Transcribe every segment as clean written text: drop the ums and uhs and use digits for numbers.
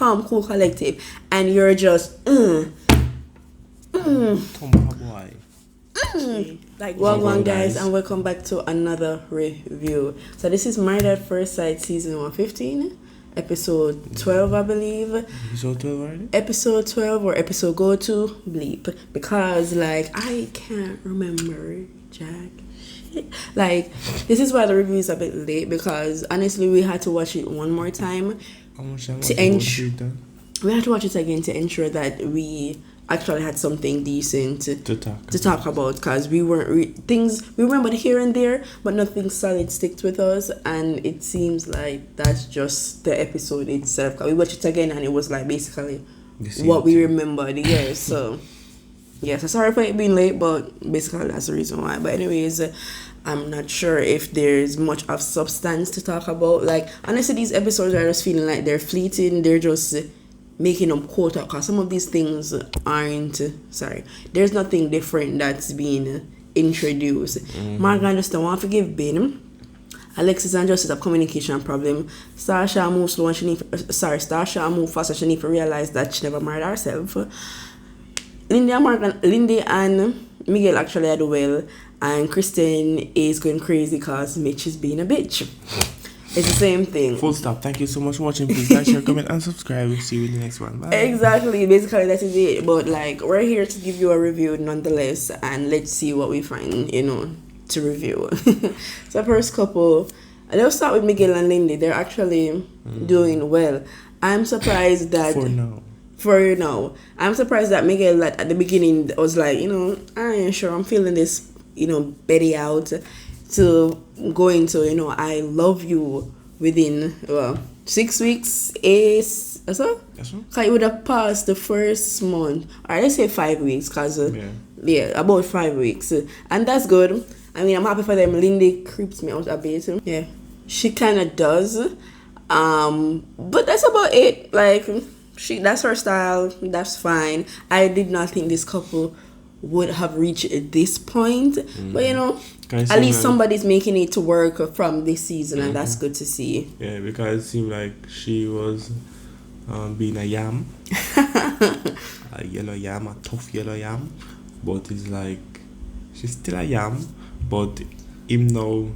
calm, cool, collective, and you're just like welcome guys, and welcome back to another review. So this is Married at First Sight season 115, episode 12, I believe. Episode 12 already? Episode 12 or episode go to bleep, because like I can't remember jack shit. Like this is why the review is a bit late, because honestly we had to watch it one more time we had to watch it again to ensure that we actually had something decent to talk about, because we weren't things we remembered here and there, but nothing solid sticks with us, and it seems like that's just the episode itself. Cause we watched it again and it was like basically what we remembered. Yeah, so sorry for it being late, but basically that's the reason why. But anyways, I'm not sure if there's much of substance to talk about. Like honestly, these episodes are just feeling like they're fleeting. They're just making them quota, because some of these things aren't there's nothing different that's being introduced. Morgan just don't want to forgive Binh. Alexis and Justice have communication problem. Stasha moves slow and Stasha moves fast and she need to realize that she never married herself. Lindy and Miguel actually had well, and Kristen is going crazy because Mitch is being a bitch. It's the same thing. Full stop. Thank you so much for watching. Please like, share, comment, and subscribe. We'll see you in the next one. Bye. Exactly. Basically, that is it. But like, we're here to give you a review nonetheless, and let's see what we find, to review. So first couple, let's start with Miguel and Lindy. They're actually doing well. I'm surprised that for now, I'm surprised that Miguel at the beginning was like, I ain't sure I'm feeling this, Betty out, to go into, I love you within 6 weeks, so it would have passed the first month, or let's say 5 weeks, because about 5 weeks, and that's good. I mean, I'm happy for them. Lindy creeps me out a bit. Yeah, she kind of does, but that's about it. Like, that's her style. That's fine. I did not think this couple would have reached this point, but at least somebody's making it to work from this season, and that's good to see. Yeah, because it seemed like she was being a yam, a yellow yam, a tough yellow yam, but it's like she's still a yam, but him now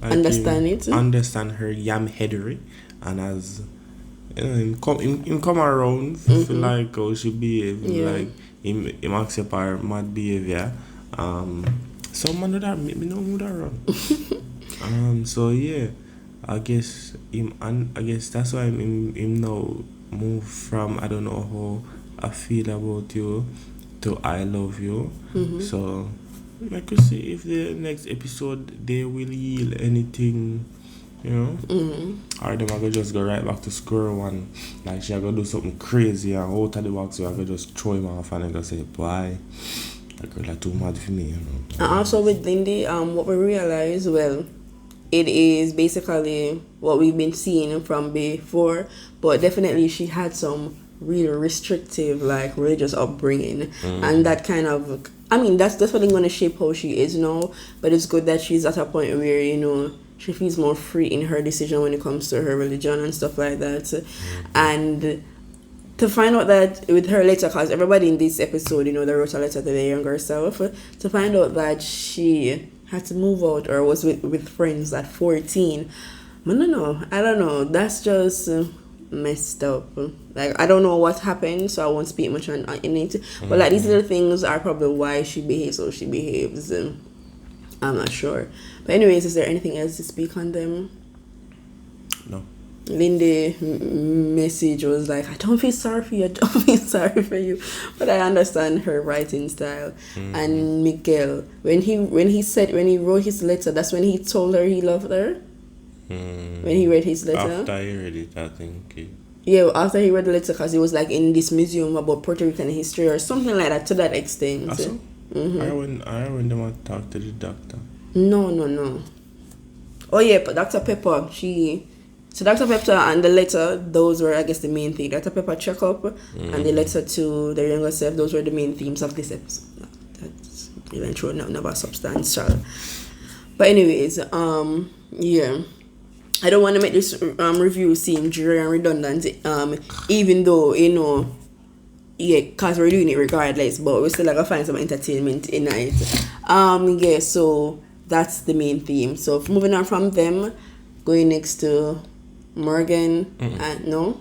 understand her yam headery, and as him come around, feel like how she behave, like him accept her mad behavior. So man do that make me know who that wrong. So yeah, I guess that's why him now move from I don't know how I feel about you to I love you. So I could see if the next episode they will yield anything, or them I could just go right back to square one. Like she gonna do something crazy and out of the box, so I could just throw him off and I go say bye. That girl are too mad for me, And also with Lindy, what we realize, it is basically what we've been seeing from before, but definitely she had some really restrictive, like religious upbringing, and that kind of, that's definitely going to shape how she is now. But it's good that she's at a point where she feels more free in her decision when it comes to her religion and stuff like that, and to find out that with her letter, because everybody in this episode, they wrote a letter to their younger self, to find out that she had to move out or was with friends at 14. I don't know. That's just messed up. Like, I don't know what happened, so I won't speak much on it. But like, these little things are probably why she behaves how she behaves. I'm not sure. But anyways, is there anything else to speak on them? No. Lindy message was like, I don't feel sorry for you, but I understand her writing style. And Miguel, when he wrote his letter, that's when he told her he loved her. When he read his letter, after he read it, I think. Yeah, after he read the letter, because it was like in this museum about Puerto Rican history or something like that, to that extent. I when them talk to the doctor. No. Oh yeah, but Dr. Pepper, So Dr. Pepper and the letter, those were, I guess, the main thing. Dr. Pepper checkup and the letter to their younger self, those were the main themes of this episode. That's eventually not about substantial. But anyways, yeah. I don't want to make this review seem dreary and redundant. Even though yeah, cause we're doing it regardless, but we still like to find some entertainment in it. Yeah, so that's the main theme. So moving on from them, going next to Morgan and no.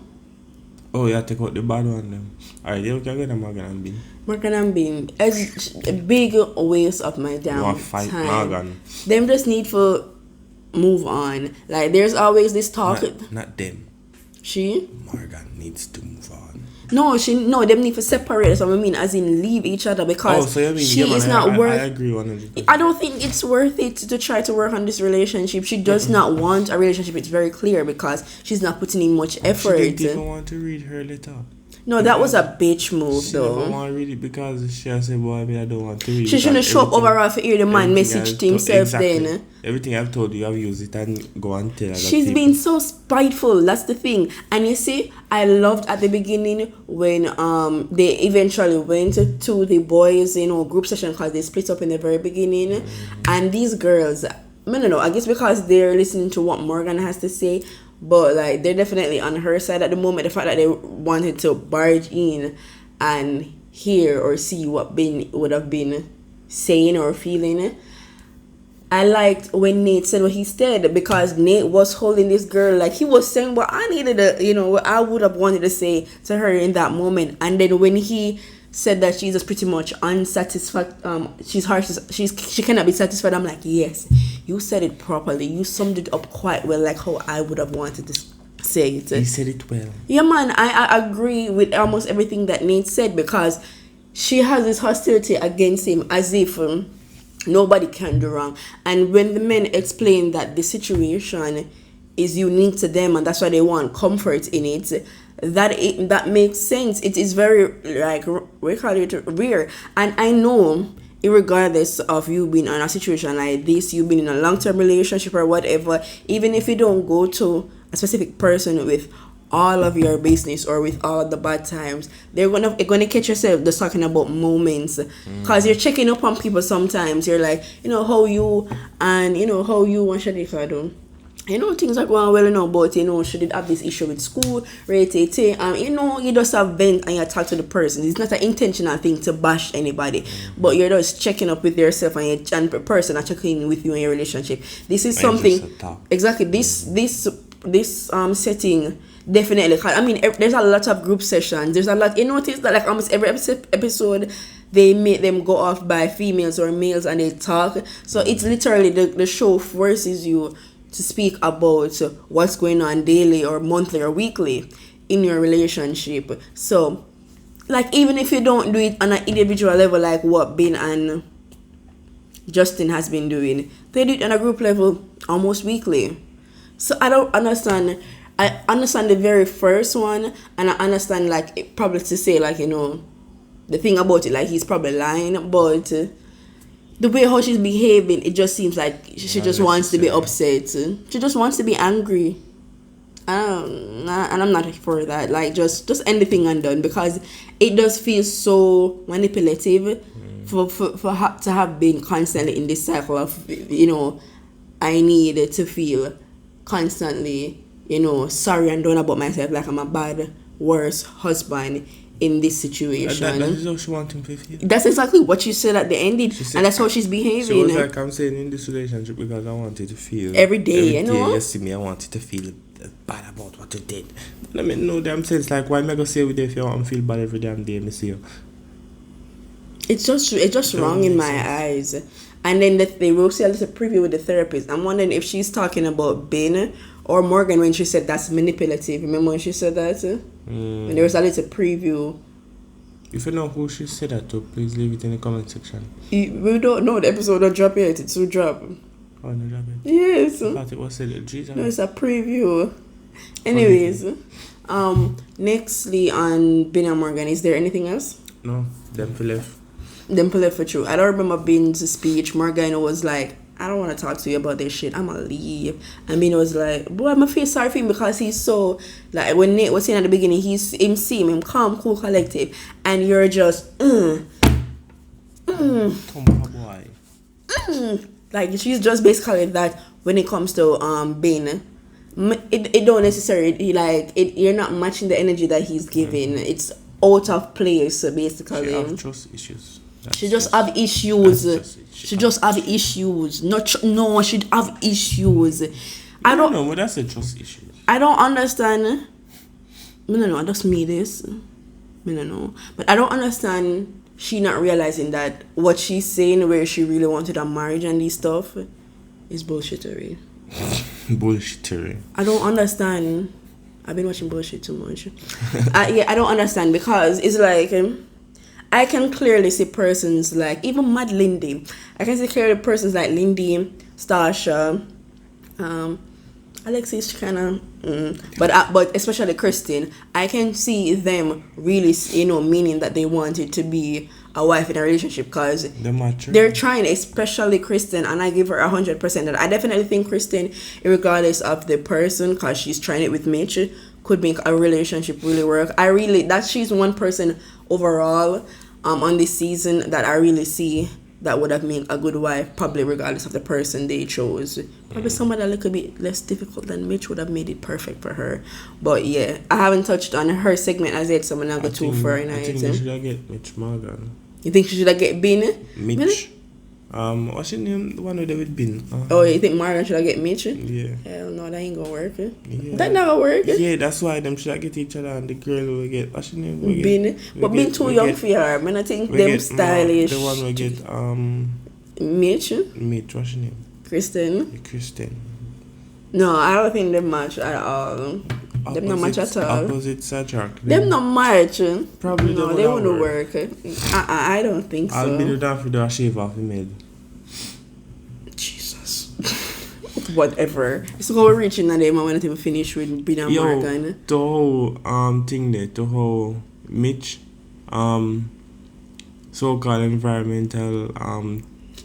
Oh yeah, take out the bad one then. Alright, you can go to Morgan and Binh. Morgan and Binh, it's a big waste of my damn fight time. Morgan. Them just need to move on. Like there's always this talk. Not them. She? Morgan needs to move on. No, them need to separate. So I mean, as in leave each other because she is not worth. I agree 100%. I don't think it's worth it to try to work on this relationship. She does not want a relationship. It's very clear because she's not putting in much effort. She didn't even want to read her letter. No, that was a bitch move she though. She didn't want to read it because she said, "Boy, I don't want to read." She shouldn't show up overall for hear the man message to himself. Exactly. Then everything I've told you, I've used it and go and tell. She's been so spiteful. That's the thing. And you see, I loved at the beginning when they eventually went to the boys group session because they split up in the very beginning, and these girls, I don't know. I guess because they're listening to what Morgan has to say. But like they're definitely on her side at the moment. The fact that they wanted to barge in and hear or see what Binh would have been saying or feeling. I liked when Nate said what he said because Nate was holding this girl like he was saying what I needed what I would have wanted to say to her in that moment. And then when he said that she's just pretty much unsatisfied, she cannot be satisfied. I'm like, yes, you said it properly. You summed it up quite well, like how I would have wanted to say it. You said it well. Yeah, man, I agree with almost everything that Nate said because she has this hostility against him as if nobody can do wrong. And when the men explain that the situation is unique to them and that's why they want comfort in it, that makes sense. It is very like we call it rare. And I know regardless of you being in a situation like this, you've been in a long-term relationship or whatever, even if you don't go to a specific person with all of your business or with all of the bad times, you're gonna catch yourself just talking about moments because you're checking up on people sometimes. You're like, how you and how you want Shadika do. Things are going well, but she did have this issue with school, you just have vent and you talk to the person. It's not an intentional thing to bash anybody, but you're just checking up with yourself and the person are checking in with you in your relationship. This is something, exactly, this setting, definitely. I mean, there's a lot of group sessions. There's a lot, notice that like almost every episode, they make them go off by females or males and they talk. So it's literally, the show forces you to speak about what's going on daily or monthly or weekly in your relationship. So like even if you don't do it on an individual level like what Binh and Justin has been doing, they do it on a group level almost weekly. So I don't understand. I understand the very first one and I understand like probably to say like the thing about it like he's probably lying, but the way how she's behaving, it just seems like she just wants to be upset. She just wants to be angry. And I'm not for that. Like, just end the thing and done because it does feel so manipulative for to have been constantly in this cycle of, I need to feel constantly, sorry and done about myself like I'm a bad, worse husband in this situation. That is how she wants him to feel. That's exactly what she said at the end, and that's how she's behaving. She was like, I'm saying in this relationship because I wanted to feel every day, you see me, I wanted to feel bad about what you did. Let me know damn sense. Like, why am I gonna say with you if you want to feel bad every damn day? Me see you. It's just wrong in my eyes. And then they will see a little preview with the therapist. I'm wondering if she's talking about Binh or Morgan when she said that's manipulative. Remember when she said that? When there was a little preview. If you know who she said that to, please leave it in the comment section. We don't know. The episode don't drop yet. It's will drop. Oh, no drop it? Yes. I thought it was said. Jesus. No, it's a preview. Anyways, nextly on Binh and Morgan, is there anything else? No, them for left. Them for left for true. I don't remember Binh's speech. Morgan was like, I don't want to talk to you about this shit. I'm gonna leave. And Binh was like, boy, I'm gonna feel sorry for him because he's so, like, when Nate was saying at the beginning, him calm, cool, collective. And you're just, like, she's just basically that when it comes to Binh. it don't necessarily like it. You're not matching the energy that he's giving. It's out of place basically. She have trust issues. She just have issues. She just have issues. No, she'd have issues. I don't know, but that's a trust issue. I don't understand. No, just me this. No, but I don't understand. She not realizing that what she's saying, where she really wanted a marriage and this stuff, is bullshittery. Bullshittery. I don't understand. I've been watching bullshit too much. I don't understand because it's like I can clearly see persons like even Mad Lindy. I can see clearly persons like Lindy, Stasha, Alexis kind of, but especially Kristen. I can see them really, meaning that they wanted to be a wife in a relationship because they're trying, especially Kristen, and I give her 100%. That I definitely think Kristen, regardless of the person, because she's trying it with Mitch, could make a relationship really work. She's one person overall on this season that I really see that would have made a good wife, probably regardless of the person they chose. Probably someone a little bit less difficult than Mitch would have made it perfect for her. But yeah, I haven't touched on her segment as yet, so I'm not going to go too far in it. I think they should have get Mitch Morgan. You think she should have get Binh? Mitch. Really? What's your name? The one with David Binh. Oh, you think Morgan should have get Mitch? Yeah. Hell no, that ain't gonna work. Yeah. That never work. Yeah, that's why them should get each other and the girl will get what's your name? Binh. But Binh too young for her. Man, I think them stylish. The one will get Mitch, what's your name? Kristen. No, I don't think they match at all. Them not match at all. Opposites attract. Them not match. Probably no, they wouldn't work. I don't think so. I'll be the down for the shave off the mid. Jesus. Whatever. So we're reaching that day. I want to finish with Binh and Morgan. The whole thing there, the whole Mitch so-called environmental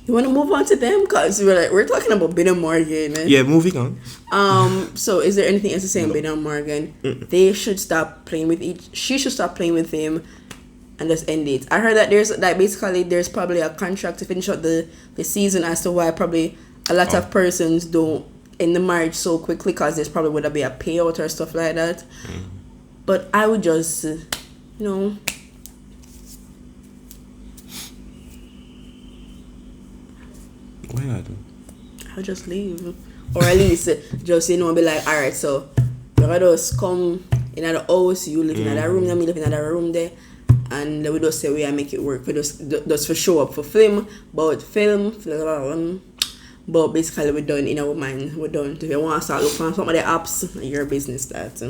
You want to move on to them? Because we're talking about Binh and Morgan. Yeah, moving on. So is there anything else to say on Binh and Morgan? They should stop playing with she should stop playing with him and just end it. I heard that there's probably a contract to finish out the season as to why probably a lot of persons don't end the marriage so quickly because there's probably would be a payout or stuff like that. But I would just, Why not? I'll just leave. Or at least just, be like, alright, so you're going to just come in the house, you live in another room, me live in another room there, and we just say we make it work. We just for show up for film, but but basically we're done in our mind. We're done. If you want to start looking for some of the apps, your business that.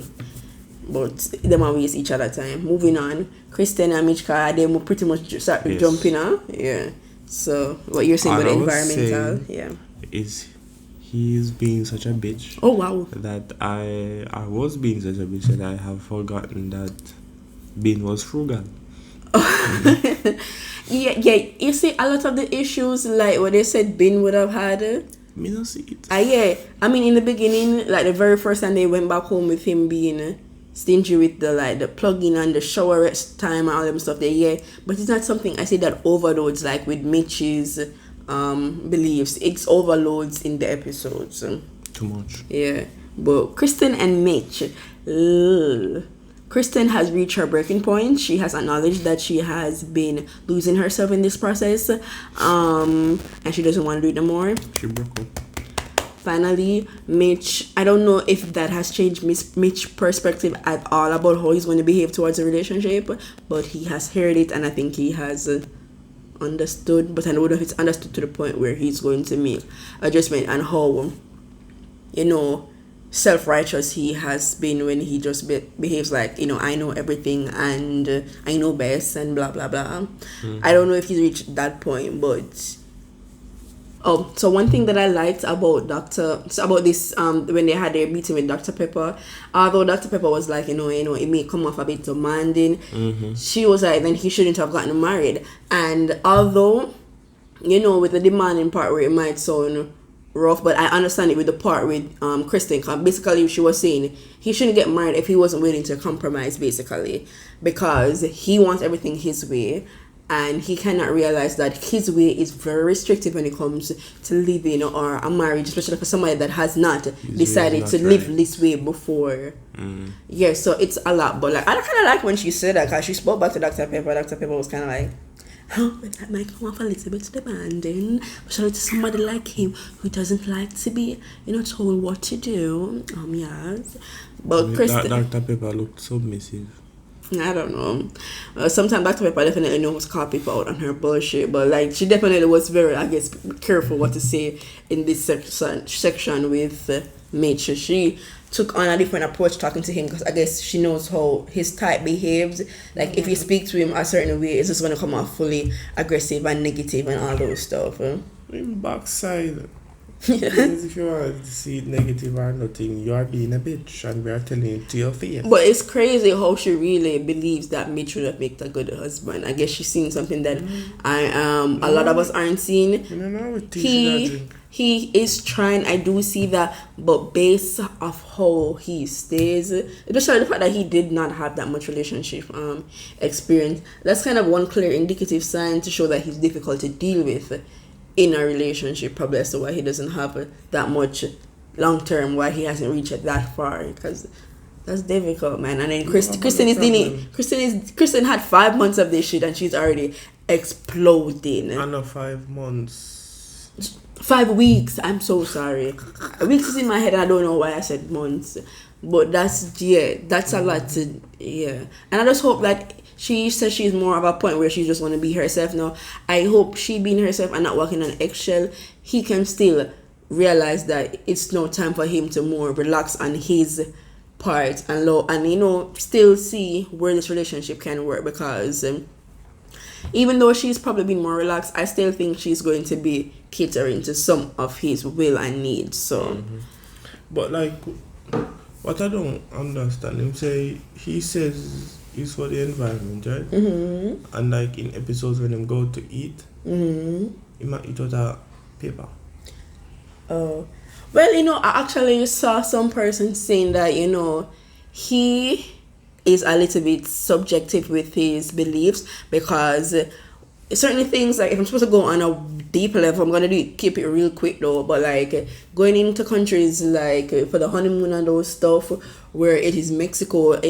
But them are waste each other time. Moving on, Kristen and Mitchka, they will pretty much start jumping on. Yeah. So what you're saying about the environmental, is he's being such a bitch. Oh wow! That I was being such a bitch that I have forgotten that Binh was frugal. Yeah. You see, a lot of the issues like what they said Binh would have had. Me not see it. Yeah. I mean, in the beginning, like the very first time they went back home with him being stingy with the plugging and the shower time and all them stuff there, but it's not something I say that overloads like with Mitch's beliefs. It's overloads in the episodes. Too much. Yeah. But Kristen and Mitch, Kristen has reached her breaking point. She has acknowledged that she has been losing herself in this process, and she doesn't want to do it no more. She broke up. Finally, Mitch, I don't know if that has changed Mitch's perspective at all about how he's going to behave towards a relationship, but he has heard it and I think he has understood, but I don't know if it's understood to the point where he's going to make adjustment and how, self-righteous he has been when he just behaves like, I know everything and I know best and blah, blah, blah. I don't know if he's reached that point, but... Oh, so one thing that I liked about this when they had their meeting with Dr. Pepper, although Dr. Pepper was like, it may come off a bit demanding, she was like, then he shouldn't have gotten married. And although, with the demanding part where it might sound rough, but I understand it with the part with Kristen. Basically, she was saying he shouldn't get married if he wasn't willing to compromise, basically, because he wants everything his way. and he cannot realize that his way is very restrictive when it comes to living or a marriage, especially for somebody that has not decided to live this way before. Yeah, so it's a lot. But like, I kind of like when she said that, because she spoke back to Dr. Pepper. Dr. Pepper was kind of like, oh, but that might come off a little bit demanding, especially to somebody like him who doesn't like to be, told what to do. Yes. But Dr. Pepper looked submissive. I don't know. Sometimes Dr. Pepper definitely knows to call people out on her bullshit, but like she definitely was very, I guess, careful what to say in this section with Mitch. She took on a different approach talking to him because I guess she knows how his type behaves. Like if you speak to him a certain way, it's just going to come off fully aggressive and negative and all those stuff. In backside. Because if you want to see it negative or nothing, you are being a bitch and we are telling it to your face. But it's crazy how she really believes that Mitch would have made a good husband. I guess she's seeing something that a lot of us aren't seeing. He is trying, I do see that, but based off how he stays, especially the fact that he did not have that much relationship experience, that's kind of one clear indicative sign to show that he's difficult to deal with in a relationship, probably as to why he doesn't have that much long term, why he hasn't reached it that far, because that's difficult, man. And then Kristen had 5 months of this shit and she's already exploding. Under 5 months. 5 weeks. I'm so sorry. Weeks is in my head and I don't know why I said months. But that's a lot to, And I just hope that she says she's more of a point where she just want to be herself now. I hope she being herself and not walking on eggshell, he can still realize that it's no time for him to more relax on his part and still see where this relationship can work, because even though she's probably been more relaxed, I still think she's going to be catering to some of his will and needs. So but like, what I don't understand, he says it's for the environment, right? And like in episodes when them go to eat, he might eat out of paper. Oh, well, I actually saw some person saying that he is a little bit subjective with his beliefs, because certain things, like if I'm supposed to go on a deep level, I'm gonna keep it real quick though, but like going into countries like for the honeymoon and those stuff where it is Mexico,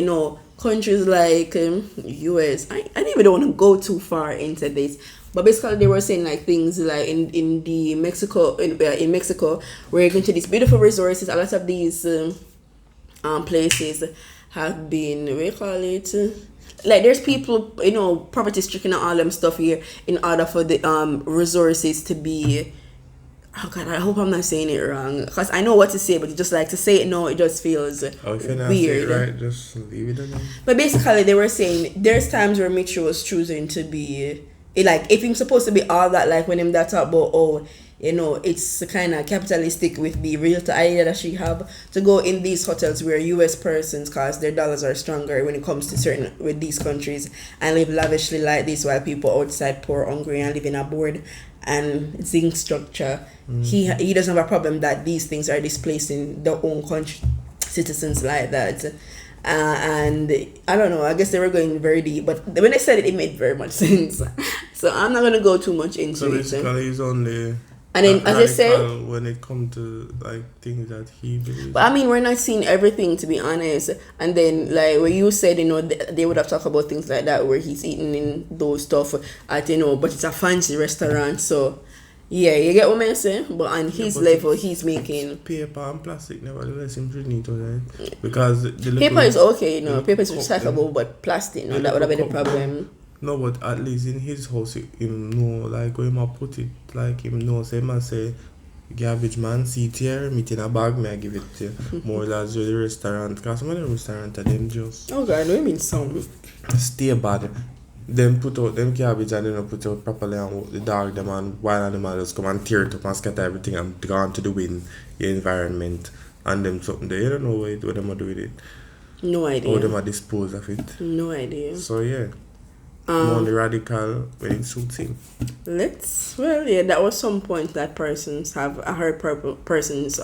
countries like US, I even don't want to go too far into this, but basically they were saying like things like in Mexico where you're going to these beautiful resources, a lot of these places have been, what do you call it, like there's people, poverty stricken and all them stuff here in order for the resources to be, oh God, I hope I'm not saying it wrong, because I know what to say, but you just like to say it now, it just feels if you're not weird. saying it right, just leave it alone. But basically they were saying there's times where Mitch was choosing to be like, if he's supposed to be all that, like when him that talk about it's kind of capitalistic with the realtor idea that she have to go in these hotels where US persons, cause their dollars are stronger when it comes to certain with these countries, and live lavishly like this while people outside poor, hungry and living aboard and zinc structure. He doesn't have a problem that these things are displacing their own country citizens like that. And I don't know, I guess they were going very deep, but when they said it made very much sense. So I'm not going to go too much into so basically he's only, and then as I said, when it comes to like things that he believes. But I mean, we're not seeing everything, to be honest. And then like where you said, they would have talked about things like that where he's eating in those stuff at but it's a fancy restaurant, so yeah, you get what I'm saying? But on his level, he's making paper and plastic, nevertheless, him should need to, right? Because paper is okay, paper is recyclable, but plastic, that would have been a problem. No, but at least in his house, him know, like, where him put it, like, him know, say, man, say, garbage man, sit here, meet in a bag, may I give it to you. More or less to the restaurant, because some of the restaurant are them just... Oh, God, what do you mean some? Stay bad. Them put out them garbage and then put out properly and the dog them and wild animals come and tear it up and scatter everything and gone to the wind, the environment, and them something there. You don't know what them are do with it. No idea. How them are dispose of it. No idea. So yeah. More the radical when it suits him. That was some point that I heard persons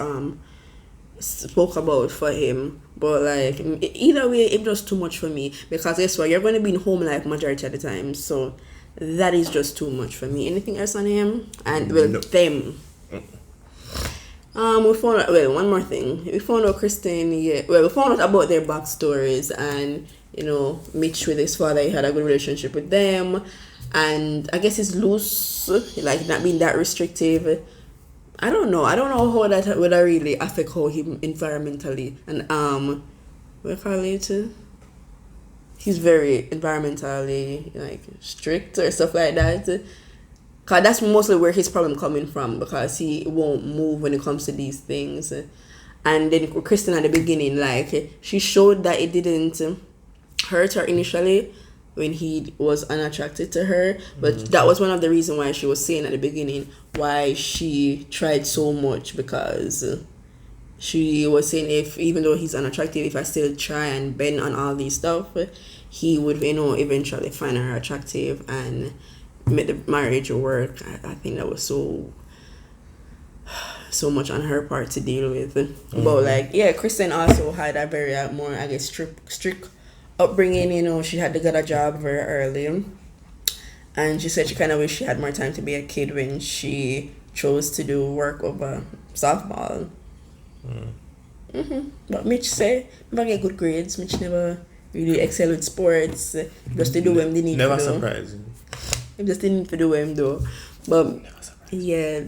spoke about for him, but like either way it was too much for me, because guess what, you're going to be in home life majority of the time, so that is just too much for me. Anything else on him? And No. them. We found out, one more thing. We found out Kristen, we found out about their backstories, and, Mitch with his father, he had a good relationship with them, and I guess he's loose, like not being that restrictive. I don't know how that would really affect how him environmentally, and, what do you call it? He's very environmentally, like, strict or stuff like that. Because that's mostly where his problem coming from, because he won't move when it comes to these things. And then Kristen at the beginning, like, she showed that it didn't hurt her initially when he was unattracted to her. But that was one of the reasons why she was saying at the beginning why she tried so much, because she was saying, if even though he's unattractive, if I still try and bend on all these stuff, he would, eventually find her attractive and make the marriage work. I think that was so much on her part to deal with. But Kristen also had a very more, I guess, strict upbringing. She had to get a job very early, and she said she kind of wish she had more time to be a kid when she chose to do work over softball. But Mitch say never get good grades. Mitch never really excel with sports. Just to do what they need never to do. surprising. Just didn't need to do him though. But yeah,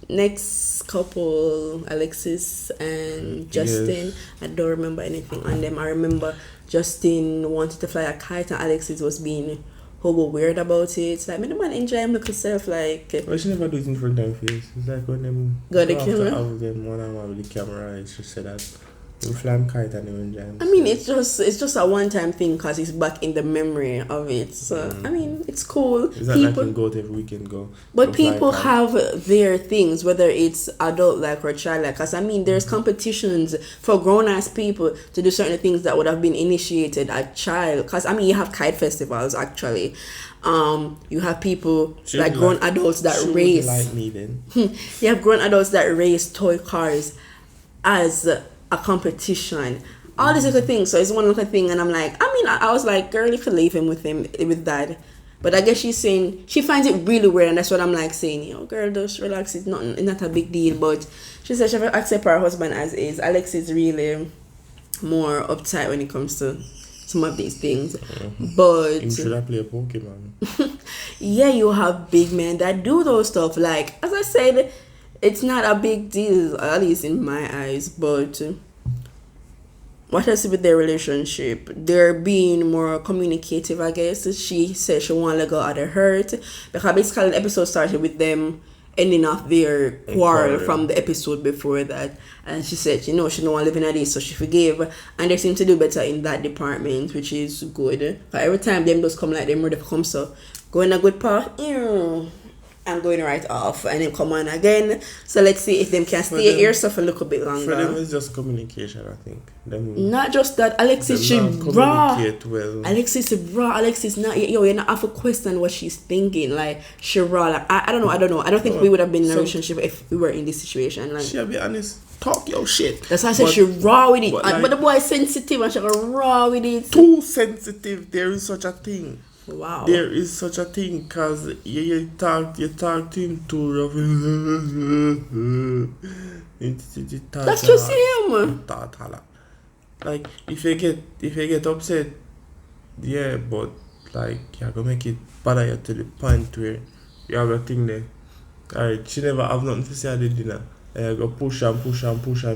next couple, Alexis and Justin. Yes. I don't remember anything on them. I remember Justin wanted to fly a kite and Alexis was being hobo weird about it. It's like, me the man enjoy him look herself like. Well, she never do it in front of them face. It's like when them got the camera. Have them one on with the camera. It's just said that you fly him kite and you enjoy him. I mean, it's just a one-time thing because it's back in the memory of it. So I mean, it's cool. Is that like you go to every weekend go? But people have their things, whether it's adult like or child like. Because I mean, there's competitions for grown-ass people to do certain things that would have been initiated at child. Because I mean, you have kite festivals actually. You have people like grown adults that race. Like me then. You have grown adults that race toy cars as a competition. All these little things. So it's one little thing, and I'm like, I was like, girl, you could leave him with that. But I guess she's saying she finds it really weird, and that's what I'm like saying. Girl, just relax. It's not a big deal. But she said she will accept her husband as is. Alex is really more uptight when it comes to some of these things. But you should have played Pokemon. Yeah, you have big men that do those stuff. Like, as I said, it's not a big deal, at least in my eyes. But what else with their relationship? They're being more communicative, I guess. She said she want to go out of hurt, because basically the episode started with them ending off their quarrel from the episode before that, and she said she don't want to live in this, so she forgave, and they seem to do better in that department, which is good. But every time them just come like them ready to come, so go in a good path, I'm going right off, and then come on again. So let's see if them can stay here so for a little bit longer. For them, it's just communication, I think. Not just that. Alexis should communicate well. Alexis raw. Alexis not. You're not have to question what she's thinking. Like she raw. Like I don't know. I don't think we would have been in a relationship if we were in this situation. Like she'll be honest. Talk your shit. That's why I said she raw with it. But the boy is sensitive and she go raw with it. Too sensitive. There is such a thing. Wow. There is such a thing, because you talk to him too rough. That's just him. Like if you get upset, yeah, but like you're gonna make it bother you to the point where you have a thing there. Alright, she never have nothing to say at the dinner. You go push, and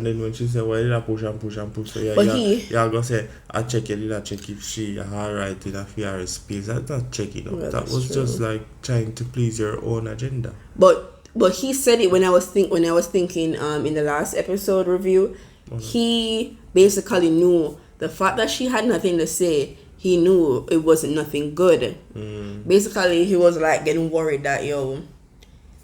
then when she say, well, you push, so you go say, I check if she alright in a fair space. That's not checking up. Yeah, that was true. just like trying to please your own agenda. But he said it when I was thinking in the last episode review. He basically knew the fact that she had nothing to say. He knew it wasn't nothing good. Basically, he was like getting worried that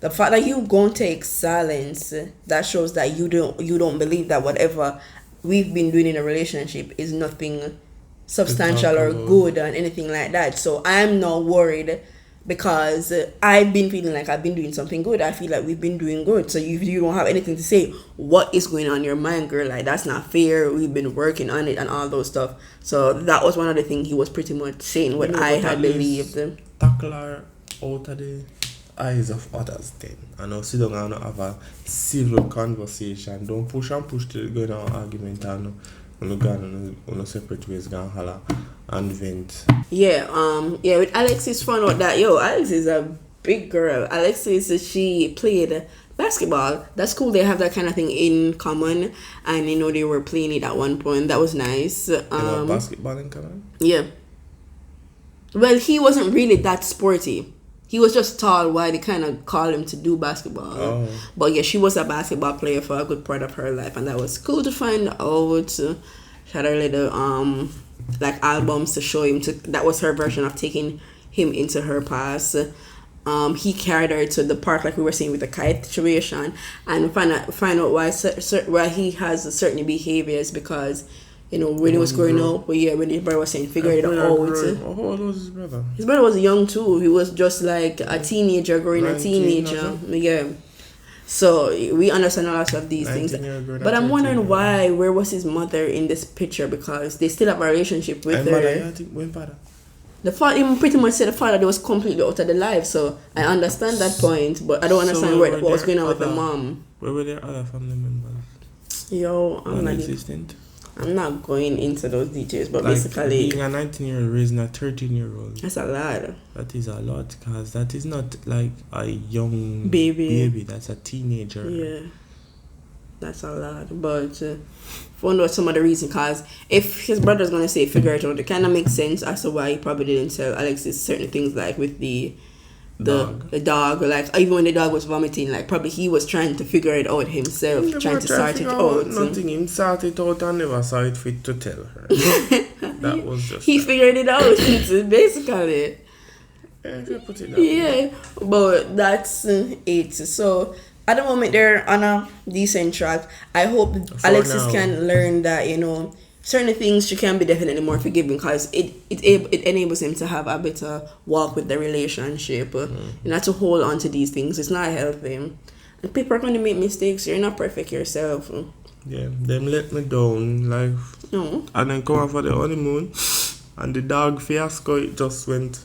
the fact that you gonna take silence, that shows that you don't believe that whatever we've been doing in a relationship is nothing substantial or good and anything like that. So I'm not worried, because I've been feeling like I've been doing something good. I feel like we've been doing good. So if you don't have anything to say, what is going on in your mind, girl? Like, that's not fair. We've been working on it and all those stuff. So that was one of the things he was pretty much saying what I had believed. Tackle her out of the eyes of others then. And now sit down and have a civil conversation. Don't push and push till go down argument and on a separate ways gonna holler and vent. Yeah, with Alexis found out that Alex is a big girl. Alexis, she played basketball. That's cool. They have that kind of thing in common, and they were playing it at one point. That was nice. Basketball in common? Yeah. Well, he wasn't really that sporty. He was just tall. Why they kind of call him to do basketball. Oh. But yeah, she was a basketball player for a good part of her life, and that was cool to find out. She had her little like albums to show him. That was her version of taking him into her past. He carried her to the park, like we were saying with the kite situation, and find out why he has certain behaviors, because when he was growing up, when his brother was saying figure it out. How old was his brother? His brother was young too. He was just like a teenager growing a teenager. Yeah. So we understand a lot of these things. But I'm wondering where was his mother in this picture, because they still have a relationship with her. Father? The father, even pretty much said the father was completely out of the life, so I understand that point, but I don't understand what was going on with the mom. Where were their other family members? I'm not going into those details, but like basically, being a 19-year-old raising a 13-year-old. That's a lot. That is a lot, because that is not like a young baby. That's a teenager. Yeah, that's a lot. But found out some of the reason, because if his brother's gonna say figure it out, it kind of makes sense as to why he probably didn't tell Alexis certain things, like with the dog, like even when the dog was vomiting, like probably he was trying to figure it out himself, trying to sort it out. Nothing, he sort it out and never saw it fit to tell her. That was just he figured it out basically. Put it yeah, but that's it. So at the moment they're on a decent track. I hope Alexis can learn that certain things she can be definitely more forgiving, because it enables him to have a better walk with the relationship. Not to hold on to these things. It's not healthy. And people are going to make mistakes. You're not perfect yourself. Yeah, them let me down, like, no. And then come out for the honeymoon, and the dog fiasco, it just went.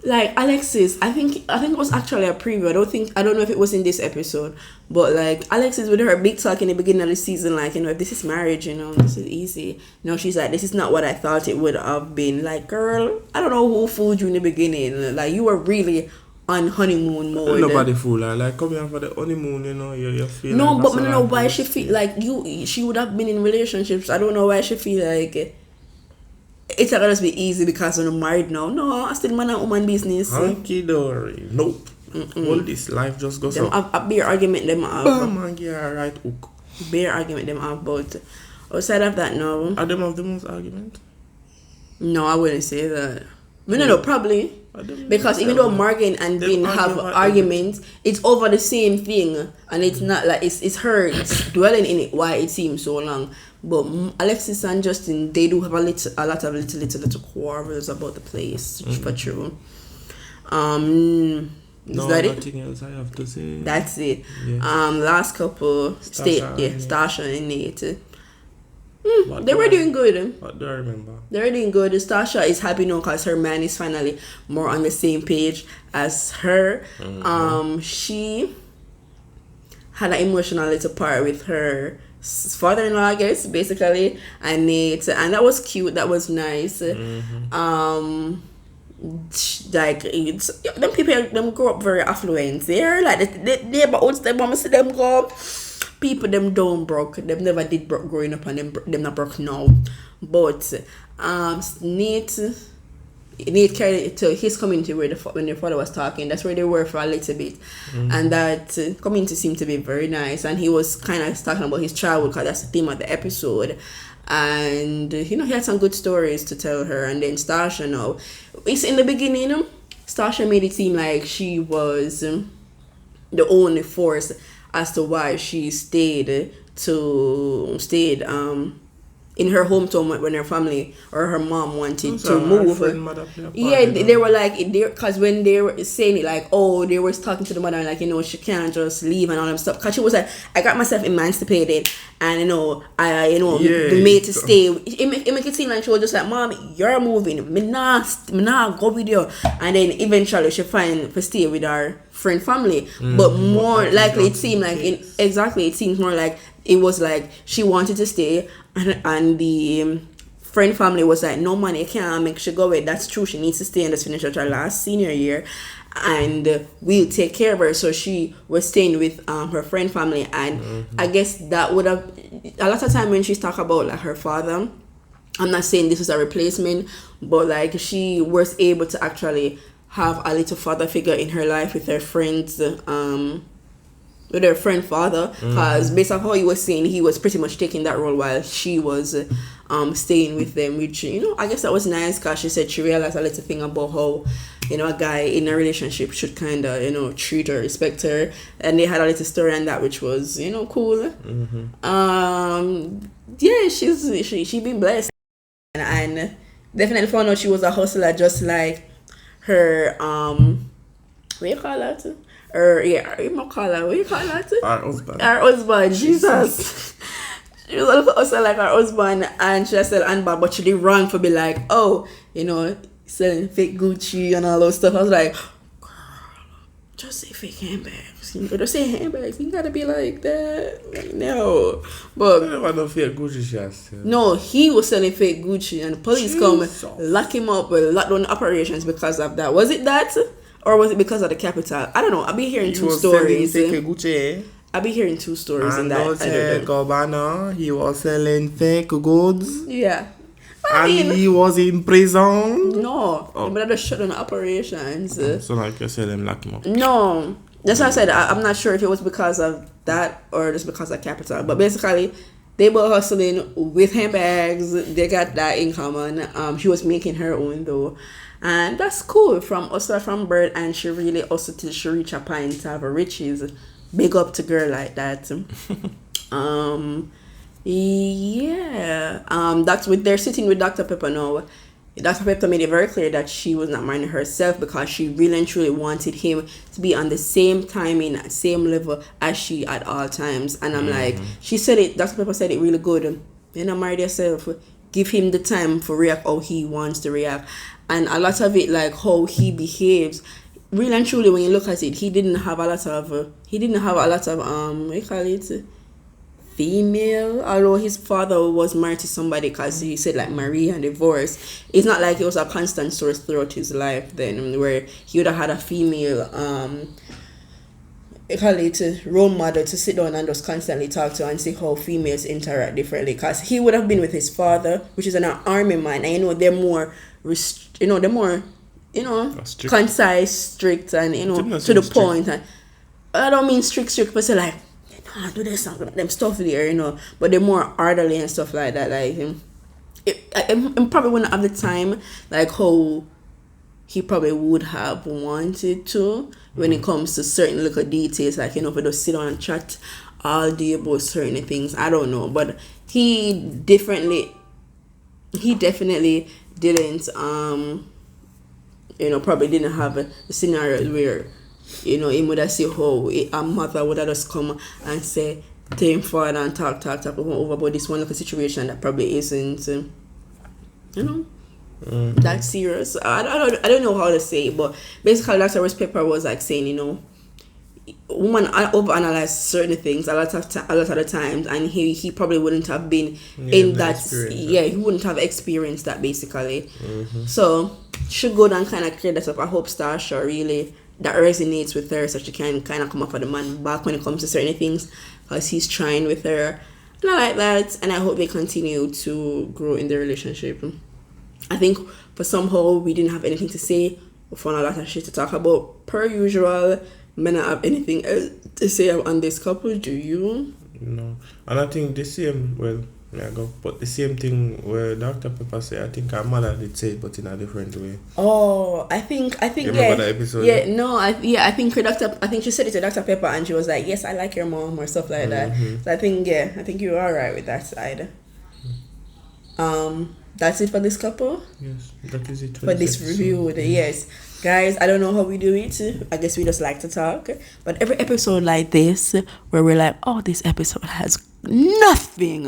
Like Alexis, I think it was actually a preview. I don't know if it was in this episode, but like Alexis with her big talk in the beginning of the season, like if this is marriage, this is easy. She's like, this is not what I thought it would have been. Like, girl, I don't know who fooled you in the beginning. Like, you were really on honeymoon mode. Nobody fool her. Like, come here for the honeymoon, you feel. No, but I don't know why she feel like she would have been in relationships. I don't know why she feel like it's not gonna be easy because I'm married now. No, I still man and woman business. Hunky dory. Nope. All this life just goes up. A bare argument them have. Man, yeah, right hook. Bare argument them have, but outside of that, no. Are them of the most argument? No, I wouldn't say that. No, probably. Because even though Morgan and Binh have arguments, it's over the same thing, and it's not like it's her. It's dwelling in it why it seems so long. But Alexis and Justin, they do have a lot of little quarrels about the place, for true. No, nothing else I have to say. That's it. Yes. Last couple Stasha and Nate. They were doing good. What do I remember? They were doing good. Stasha is happy now because her man is finally more on the same page as her. She had an emotional little part with her father-in-law, I guess, basically, and Nate, and that was cute. That was nice. Like them people, them grow up very affluent. They're like the neighborhoods. Them mama see them go. People them don't broke. Them never did broke growing up, and them not broke now. But Nate carried it to his community where when their father was talking. That's where they were for a little bit, and that community seemed to be very nice. And he was kind of talking about his childhood, because that's the theme of the episode. And he had some good stories to tell her. And then Stasha, now it's in the beginning, Stasha made it seem like she was the only force as to why she stayed in her hometown when her family or her mom wanted to move. Yeah, they were like, because when they were saying it, like, oh, they were talking to the mother, like, you know, she can't just leave and all that stuff. Because she was like, I got myself emancipated, and you know, I made to stay. It make it seem like she was just like, Mom, you're moving. Me nah go with you. And then eventually she find to stay with her friend family. But more likely, it seemed like it seems more like it was like she wanted to stay, and the friend family was like, no man, you can't make she go away. That's true, she needs to stay and just finish out her last senior year, and we'll take care of her. So she was staying with her friend family, and I guess that would have, a lot of time when she's talk about like her father, I'm not saying this was a replacement, but like she was able to actually have a little father figure in her life with her friends, with her friend father, because based on how he was saying, he was pretty much taking that role while she was staying with them, which, you know, I guess that was nice, because she said she realized a little thing about how, you know, a guy in a relationship should kind of, you know, treat her, respect her, and they had a little story on that, which was, you know, cool. Yeah, she been blessed, and definitely found out she was a hustler, just like her what you call that? Or yeah, you call her, what you call that? Her husband, Jesus. She was also like her husband, and she said and bad, but she did wrong for be like, oh, you know, selling fake Gucci and all those stuff. I was like, girl, just say fake handbags. You gotta say handbags. You gotta be like that. Like, no. But no fake Gucci shots. No, he was selling fake Gucci, and the police come lock him up, lock down the operations because of that. Was it that? Or was it because of the capital? I don't know. I'll be hearing two stories. I'll be hearing two stories in that. Governor, he was selling fake goods. Yeah. He was in prison. No, but I just shut down the operations. So like you said, them lock him up. No, that's why I said I'm not sure if it was because of that or just because of capital. But basically, they were hustling with handbags. They got that in common. She was making her own though. And that's cool from birth, and she really also she reach a point to have a riches. Big up to girl like that. Yeah. That's with they're sitting with Dr. Pepper now. Dr. Pepper made it very clear that she was not minding herself because she really and truly wanted him to be on the same timing, same level as she at all times. And I'm like, she said it. Dr. Pepper said it really good. You know, marry yourself. Give him the time for react how he wants to react. And a lot of it, like how he behaves, really and truly, when you look at it, he didn't have a lot of what you call it, female. Although his father was married to somebody, because he said like Marie and divorce. It's not like it was a constant source throughout his life then, where he would have had a female role model to sit down and just constantly talk to and see how females interact differently, because he would have been with his father, which is an army man, and you know they're more strict. Concise, strict, and you know to the point. And I don't mean strict but say like, do this them stuff there, you know, but they're more orderly and stuff like that. Like I probably wouldn't have the time like how he probably would have wanted to when it comes to certain little details, like, you know, if we just sit down and chat all day about certain things. I don't know, but he definitely didn't probably didn't have a scenario where, you know, he would have said how a mother would have just come and say to him father and talk over about this one little situation that probably isn't that serious. I don't know how to say it, but basically Dr. Rose Pepper was like saying, you know, women overanalyze certain things a lot of the times, and he probably wouldn't have been in that. He wouldn't have experienced that basically. So should go down, kind of clear that up. I hope Starsha really that resonates with her, so she can kind of come up for the man back when it comes to certain things, because he's trying with her, and I like that, and I hope they continue to grow in their relationship. I think for somehow we didn't have anything to say. We found a lot of shit to talk about per usual. May not have anything else to say on this couple. Do you? No, and I think the same. Well, but the same thing where Dr. Pepper said, I think her mother did say it, but in a different way. Oh, I think you remember that episode? Yeah, no, I think she said it to Dr. Pepper, and she was like, yes, I like your mom, or stuff like that. So I think you're alright with that side. That's it for this couple. Yes, that is it For this review. Yes, guys, I don't know how we do it. I guess we just like to talk. But every episode like this, where we're like, oh, this episode has nothing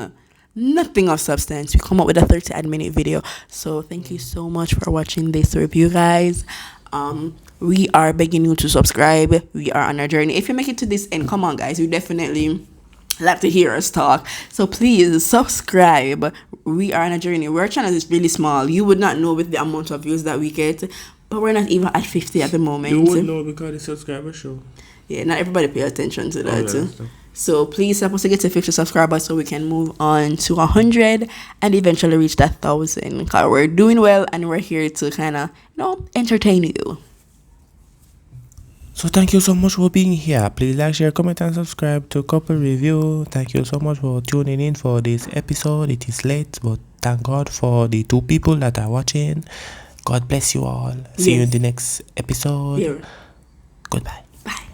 of substance, we come up with a 30-minute video. So thank you so much for watching this review, guys. We are begging you to subscribe. We are on our journey. If you make it to this end, come on, guys, we definitely like to hear us talk. So please subscribe. We are on a journey. Our channel is really small. You would not know with the amount of views that we get, but we're not even at 50 at the moment. You would know because the subscriber show. Yeah, not everybody pay attention to that. So please help us to get to 50 subscribers so we can move on to 100 and eventually reach that 1,000. Because we're doing well and we're here to kind of, entertain you. So thank you so much for being here. Please like, share, comment and subscribe to Couple Review. Thank you so much for tuning in for this episode. It is late, but thank God for the 2 people that are watching. God bless you all. See you in the next episode. Yeah. Goodbye. Bye.